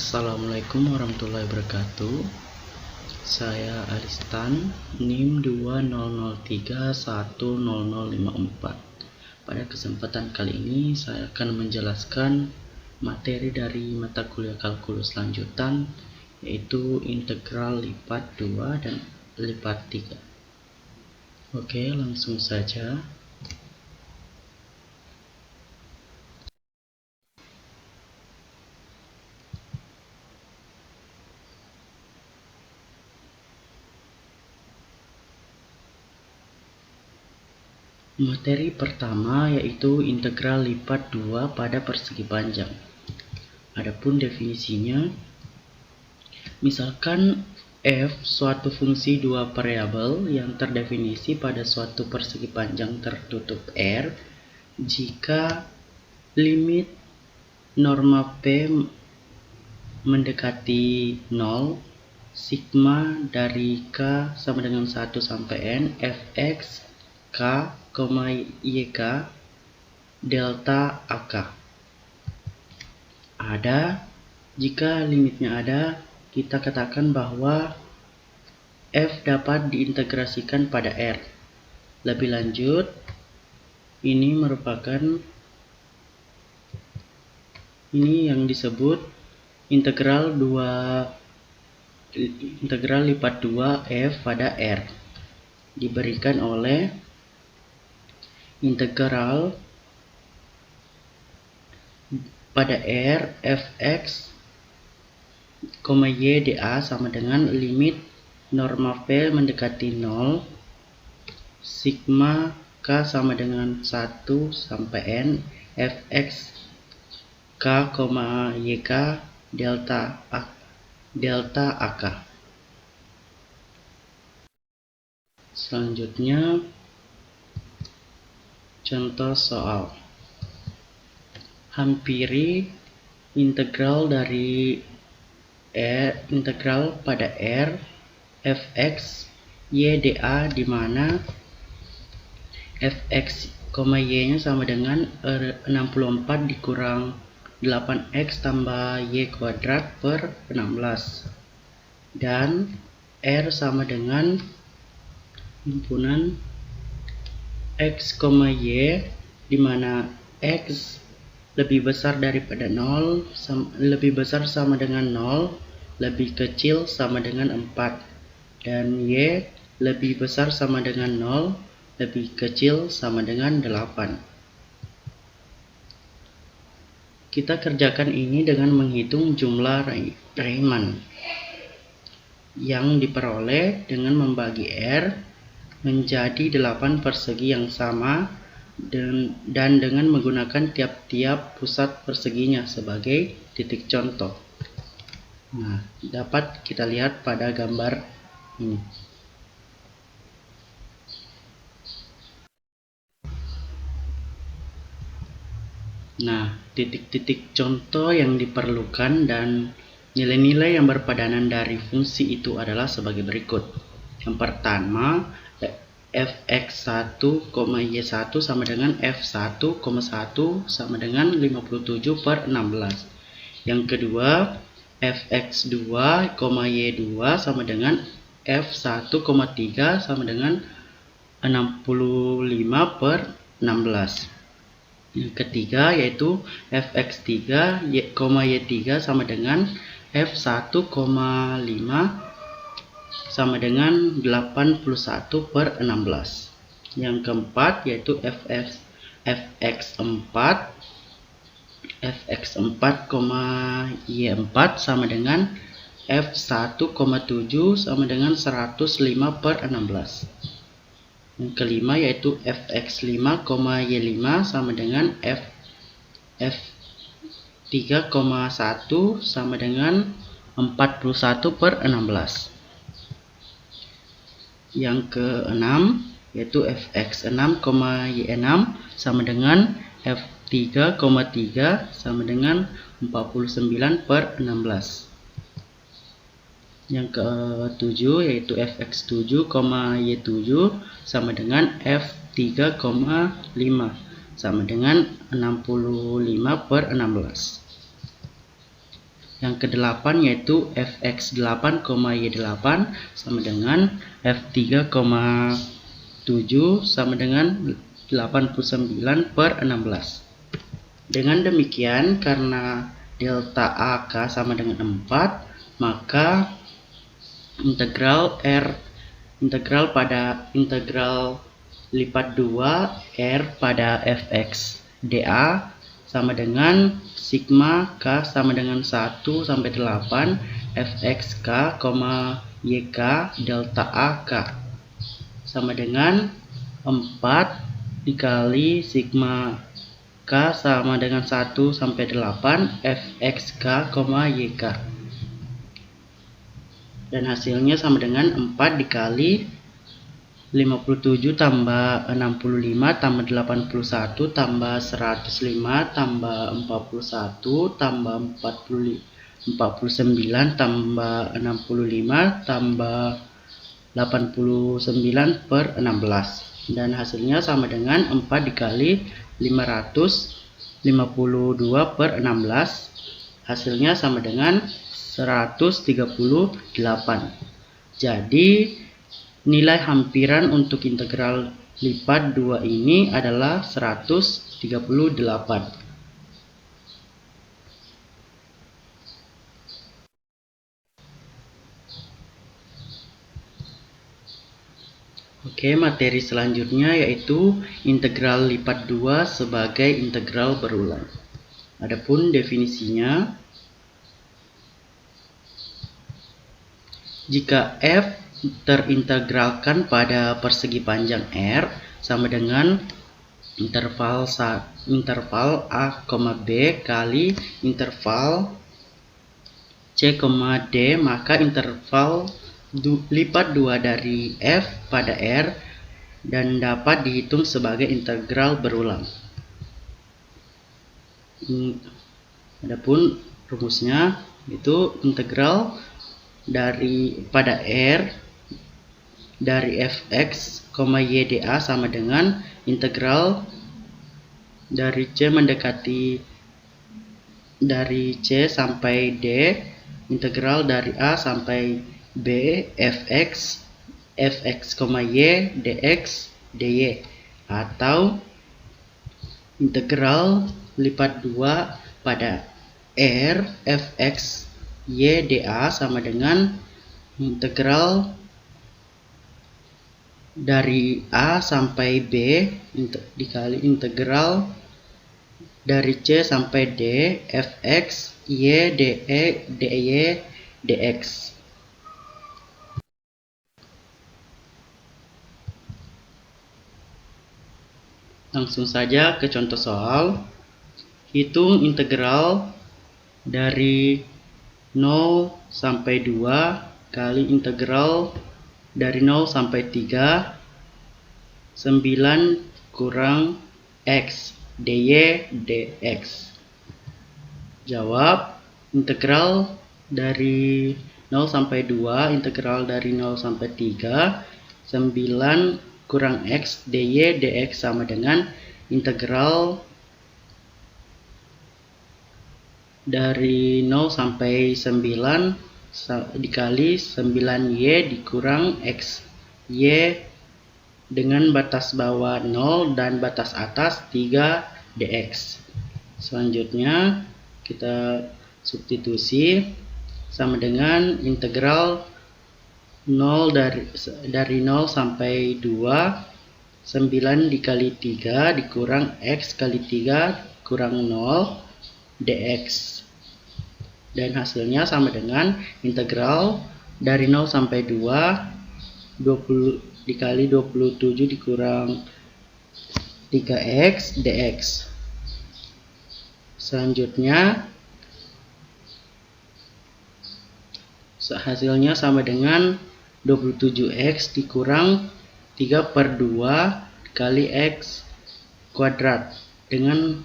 Assalamualaikum warahmatullahi wabarakatuh. Saya Aristan, NIM 2003100054. Pada kesempatan kali ini saya akan menjelaskan materi dari mata kuliah kalkulus lanjutan, yaitu integral lipat 2 dan lipat 3. Oke, langsung saja. Materi pertama yaitu integral lipat 2 pada persegi panjang. Adapun definisinya, misalkan f suatu fungsi dua variabel yang terdefinisi pada suatu persegi panjang tertutup R jika limit norma P mendekati 0, sigma dari K sama dengan 1 sampai N, fx K, YK, delta AK. Jika limitnya ada, kita katakan bahwa f dapat diintegrasikan pada R. Lebih lanjut, ini yang disebut integral lipat 2 f pada R diberikan oleh integral pada R fx, y dA sama dengan limit norma P mendekati 0, sigma K sama dengan 1 sampai N, fx K, YK, delta AK. Selanjutnya, contoh soal. Hampiri integral pada R fx y dA di mana fx, y nya sama dengan 64 dikurang 8x tambah y kuadrat per 16 dan R sama dengan himpunan x, y di mana x lebih besar daripada 0, lebih besar sama dengan 0, lebih kecil sama dengan 4, dan y lebih besar sama dengan 0, lebih kecil sama dengan 8. Kita kerjakan ini dengan menghitung jumlah Riemann yang diperoleh dengan membagi R menjadi 8 persegi yang sama dan dengan menggunakan tiap-tiap pusat perseginya sebagai titik contoh. Nah, dapat kita lihat pada gambar ini. Nah, titik-titik contoh yang diperlukan dan nilai-nilai yang berpadanan dari fungsi itu adalah sebagai berikut. Yang pertama, fx1, y1 sama dengan f1, 1 sama dengan 57 per 16. Yang kedua, fx2, y2 sama dengan f1, 3 sama dengan 65 per 16. Yang ketiga yaitu fx3, y3 sama dengan f1, 5 sama dengan 81 per 16. Yang keempat yaitu fx4, y4 sama dengan f1, 7 sama dengan 105 per 16. Yang kelima yaitu fx5, y5 sama dengan f3,1 sama dengan 41 per 16. Yang keenam yaitu fx6, y6 sama dengan f3,3 sama dengan 49 per 16. Yang ketujuh yaitu fx7, y7 sama dengan f3,5 sama dengan 65 per 16. yang ke-8 yaitu fx8, y8 sama dengan f3, 7 sama dengan 89/16. Dengan demikian, karena delta AK sama dengan 4, maka integral integral lipat 2 R pada fx dA sama dengan sigma K sama dengan 1 sampai 8 fxk, yk delta AK sama dengan 4 dikali sigma K sama dengan 1 sampai 8 fxk, yk. Dan hasilnya sama dengan 4 dikali 57 tambah 65 tambah 81 tambah 105 tambah 41 tambah 49 tambah 65 tambah 89/16. Dan hasilnya sama dengan 4 dikali 552/16. Hasilnya sama dengan 138. Jadi nilai hampiran untuk integral lipat 2 ini adalah 138. Oke, materi selanjutnya yaitu integral lipat 2 sebagai integral berulang. Adapun definisinya, jika f terintegralkan pada persegi panjang R sama dengan interval A, B kali interval C, D, maka interval lipat 2 dari f pada R dan dapat dihitung sebagai integral berulang. Adapun rumusnya itu integral pada R dari fx, y dA sama dengan integral dari C mendekati dari C sampai D, integral dari A sampai B fx, y dx dy, atau integral lipat 2 pada R fx y dA sama dengan integral dari A sampai B dikali integral dari C sampai D fx y dy dx. Langsung saja ke contoh soal. Hitung integral dari 0 sampai 2 kali integral dari 0 sampai 3 9 kurang x dy dx. Jawab, integral dari 0 sampai 2, integral dari 0 sampai 3 9 kurang x dy dx sama dengan integral dari 0 sampai 9 dikali 9y dikurang x y dengan batas bawah 0 dan batas atas 3 dx. Selanjutnya kita substitusi sama dengan integral 0 dari 0 sampai 2 9 dikali 3 dikurang x kali 3 kurang 0 dx. Dan hasilnya sama dengan integral dari 0 sampai 2 20 dikali 27 dikurang 3x dx. Selanjutnya hasilnya sama dengan 27x dikurang 3/2 kali x kuadrat dengan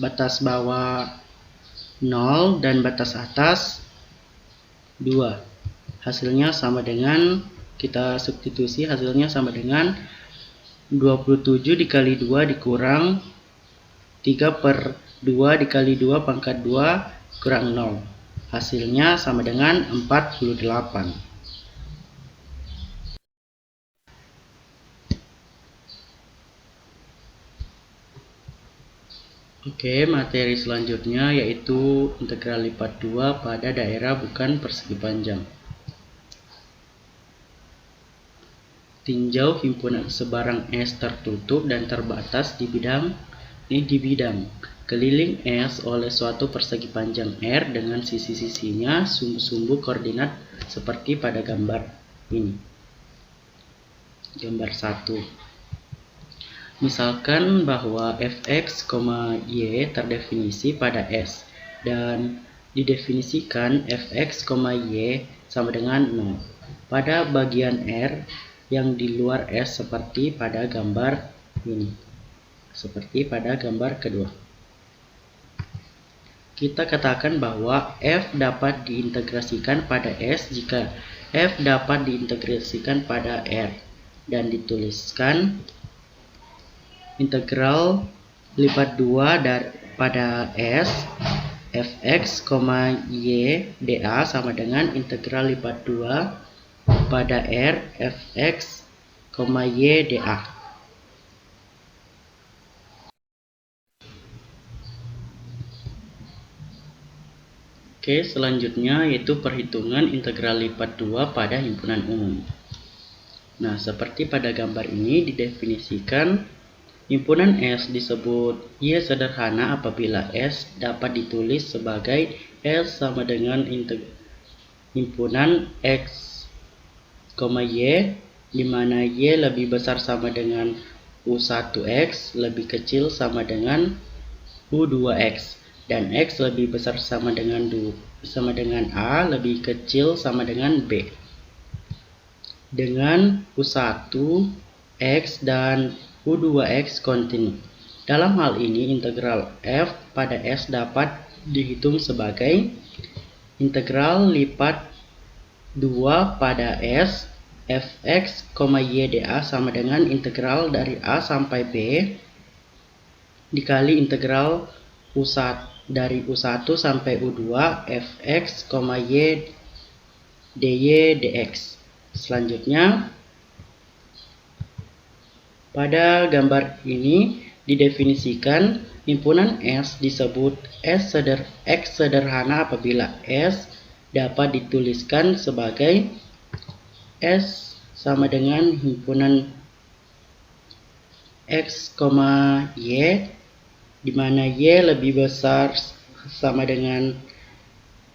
batas bawah 0 dan batas atas 2. Hasilnya sama dengan, kita substitusi, hasilnya sama dengan 27 dikali 2 dikurang 3/2 dikali 2 pangkat 2 kurang 0. Hasilnya sama dengan 48. Oke, materi selanjutnya yaitu integral lipat 2 pada daerah bukan persegi panjang. Tinjau himpunan sebarang S tertutup dan terbatas di bidang keliling S oleh suatu persegi panjang R dengan sisi-sisinya sumbu-sumbu koordinat seperti pada gambar ini. Gambar 1. Misalkan bahwa fx, y terdefinisi pada S dan didefinisikan fx, y sama dengan 0 pada bagian R yang di luar S seperti pada gambar ini. Seperti pada gambar kedua. Kita katakan bahwa f dapat diintegrasikan pada S jika f dapat diintegrasikan pada R dan dituliskan integral lipat 2 pada S fx, y dA sama dengan integral lipat 2 pada R fx, y dA. Oke, selanjutnya yaitu perhitungan integral lipat 2 pada himpunan umum. Nah, seperti pada gambar ini didefinisikan himpunan S disebut Y sederhana apabila S dapat ditulis sebagai S sama dengan himpunan X, Y, di mana Y lebih besar sama dengan U1X, lebih kecil sama dengan U2X, dan X lebih besar sama dengan A, lebih kecil sama dengan B. Dengan U1X dan U2X kontinu. Dalam hal ini integral f pada S dapat dihitung sebagai integral lipat 2 pada S fx, y dA sama dengan integral dari A sampai B dikali integral dari U1 sampai U2 fx, y dy dx. Selanjutnya pada gambar ini didefinisikan himpunan S disebut X sederhana apabila S dapat dituliskan sebagai S sama dengan himpunan X, Y, di mana Y lebih besar sama dengan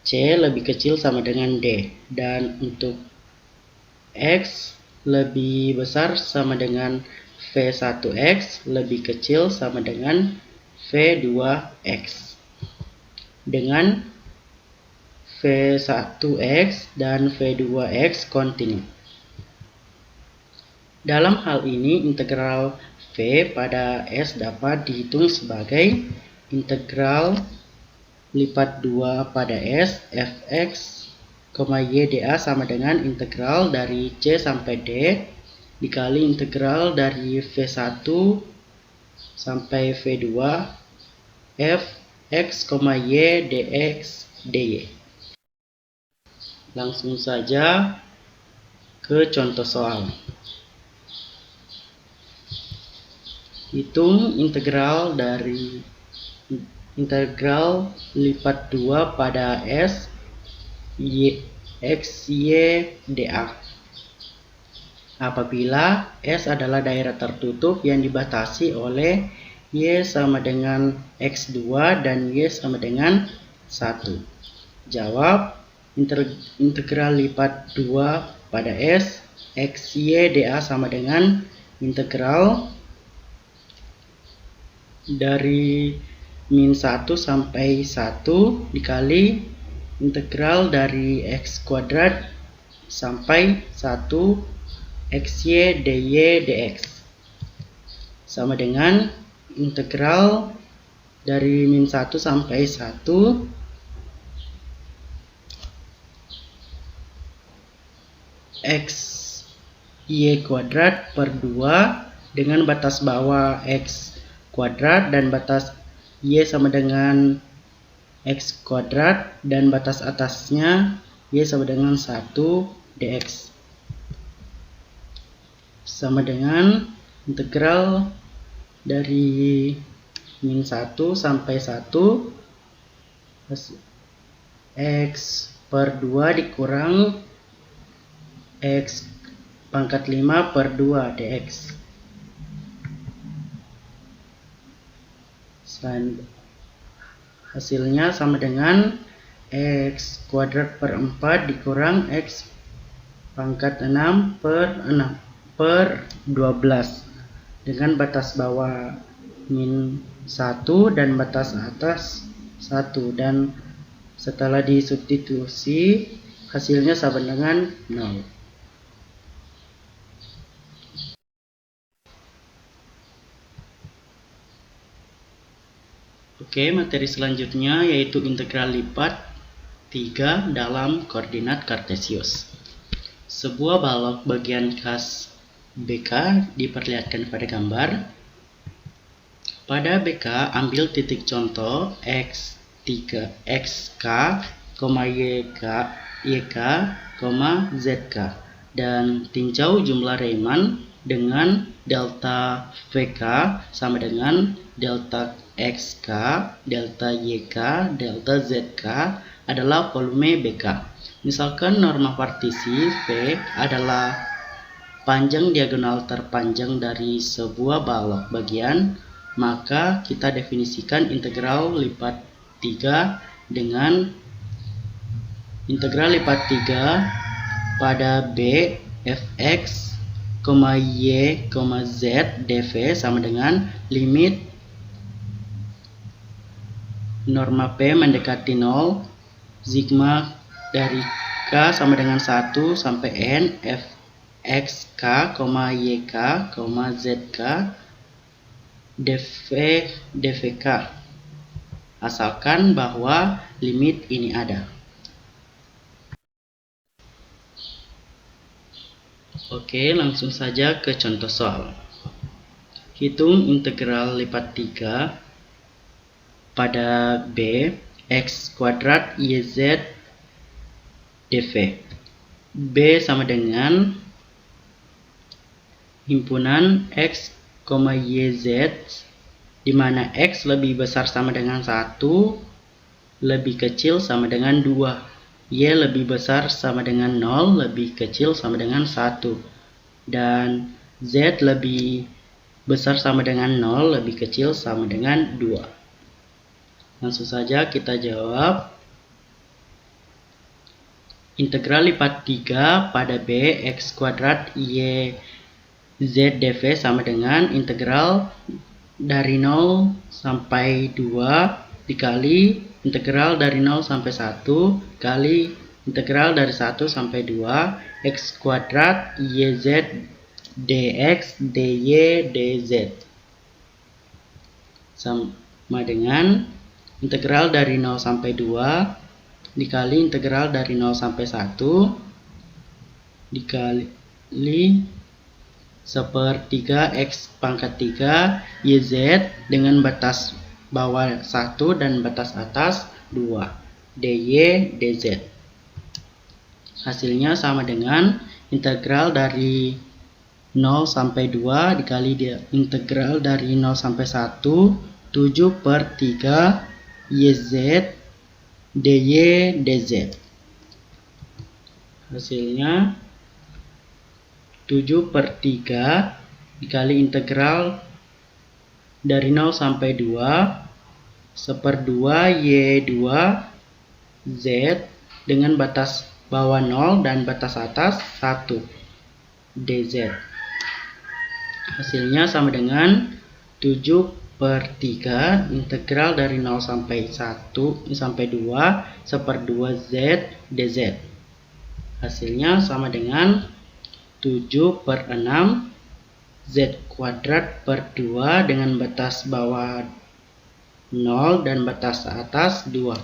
C, lebih kecil sama dengan D, dan untuk X lebih besar sama dengan V1X, lebih kecil sama dengan V2X. Dengan V1X dan V2X kontinu. Dalam hal ini integral V pada S dapat dihitung sebagai integral lipat 2 pada S fx, y dA sama dengan integral dari C sampai D dikali integral dari V1 sampai V2 fx, y dx dy. Langsung saja ke contoh soal. Hitung integral dari integral lipat 2 pada S x, y dA. Apabila S adalah daerah tertutup yang dibatasi oleh Y sama dengan X2 dan Y sama dengan 1. Jawab, integral lipat 2 pada S x, y dA sama dengan integral dari min 1 sampai 1 dikali integral dari X kuadrat sampai 1 xy dy dx sama dengan integral dari min 1 sampai 1 x y kuadrat per 2 dengan batas bawah x kuadrat dan batas y sama dengan X kuadrat dan batas atasnya Y sama dengan 1 dx. Sama dengan integral dari min 1 sampai 1 X per 2 dikurang X pangkat 5 per 2 dx. Hasilnya sama dengan X kuadrat per 4 dikurang X pangkat 6 per 12 dengan batas bawah min 1 dan batas atas 1, dan setelah disubstitusi hasilnya sama dengan 0. Oke, materi selanjutnya yaitu integral lipat 3 dalam koordinat kartesius. Sebuah balok bagian khas BK diperlihatkan pada gambar. Pada BK, ambil titik contoh X3, XK, YK, ZK, dan tinjau jumlah Riemann dengan delta VK sama dengan delta XK, delta YK, delta ZK adalah volume BK. Misalkan norma partisi V adalah panjang diagonal terpanjang dari sebuah balok bagian, maka kita definisikan integral lipat 3 dengan integral lipat 3 pada B fx, y, z dv sama dengan limit norma P mendekati 0, sigma dari K sama dengan 1 sampai N, fxk, yk, zk, dvk. Asalkan bahwa limit ini ada. Oke, langsung saja ke contoh soal. Hitung integral lipat 3 pada B x kuadrat yz dv. B sama dengan himpunan x, yz, di mana x lebih besar sama dengan 1, lebih kecil sama dengan 2. Y lebih besar sama dengan 0, lebih kecil sama dengan 1. Dan Z lebih besar sama dengan 0, lebih kecil sama dengan 2. Langsung saja kita jawab. Integral lipat 3 pada B x kuadrat y z dv sama dengan integral dari 0 sampai 2 dikali integral dari 0 sampai 1 kali integral dari 1 sampai 2 x kuadrat yz dx dy dz sama dengan integral dari 0 sampai 2 dikali integral dari 0 sampai 1 dikali sepertiga x pangkat 3 yz dengan batas bawah 1 dan batas atas 2 dy dz. Hasilnya sama dengan integral dari 0 sampai 2 dikali integral dari 0 sampai 1 7/3 yz dy dz. Hasilnya 7/3 dikali integral dari 0 sampai 2 1/2 y2 z dengan batas bawah 0 dan batas atas 1 dz. Hasilnya sama dengan 7/3 integral dari 0 sampai 1 sampai 2 1/2 z dz. Hasilnya sama dengan 7/6 z kuadrat per 2 dengan batas bawah 0 dan batas atas 2.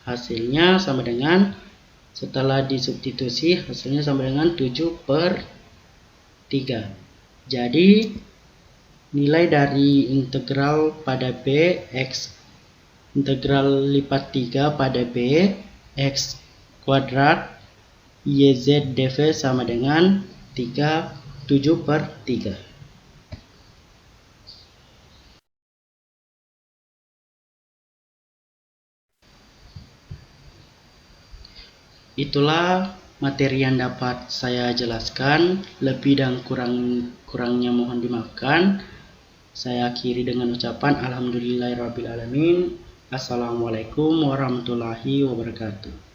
Hasilnya sama dengan, setelah disubstitusi, hasilnya sama dengan 7/3. Jadi nilai dari integral pada B x Integral lipat 3 pada B X kuadrat YZ dV sama dengan 7/3. Itulah materi yang dapat saya jelaskan. Lebih dan kurangnya mohon dimaafkan. Saya akhiri dengan ucapan alhamdulillahirabbil alamin. Assalamualaikum warahmatullahi wabarakatuh.